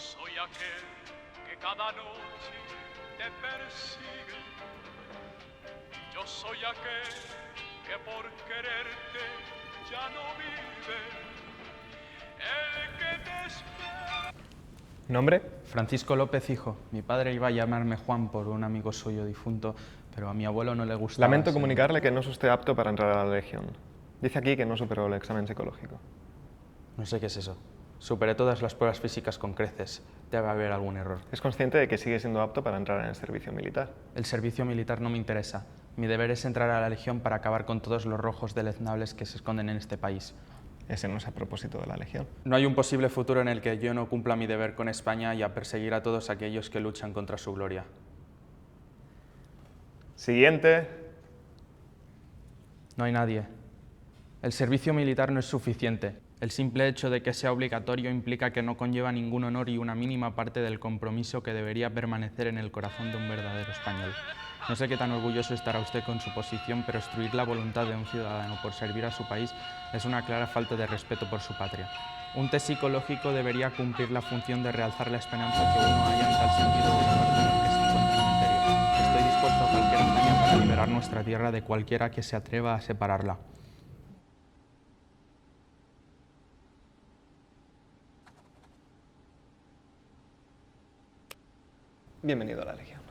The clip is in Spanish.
soy aquel que cada noche te persigue. Yo soy aquel que por quererte ya no vive. El que te espera. ¿Nombre? Francisco López, hijo. Mi padre iba a llamarme Juan por un amigo suyo difunto, pero a mi abuelo no le gustaba. Lamento comunicarle que no es usted apto para entrar a la Legión. Dice aquí que no superó el examen psicológico. No sé qué es eso. Superé todas las pruebas físicas con creces. Debe haber algún error. ¿Es consciente de que sigue siendo apto para entrar en el servicio militar? El servicio militar no me interesa. Mi deber es entrar a la Legión para acabar con todos los rojos deleznables que se esconden en este país. Ese no es a propósito de la Legión. No hay un posible futuro en el que yo no cumpla mi deber con España y a perseguir a todos aquellos que luchan contra su gloria. Siguiente. No hay nadie. El servicio militar no es suficiente. El simple hecho de que sea obligatorio implica que no conlleva ningún honor y una mínima parte del compromiso que debería permanecer en el corazón de un verdadero español. No sé qué tan orgulloso estará usted con su posición, pero obstruir la voluntad de un ciudadano por servir a su país es una clara falta de respeto por su patria. Un test psicológico debería cumplir la función de realzar la esperanza que uno haya en tal sentido de la persona que se encuentra en el interior. Estoy dispuesto a cualquier hazaña para liberar nuestra tierra de cualquiera que se atreva a separarla. Bienvenido a la Legión.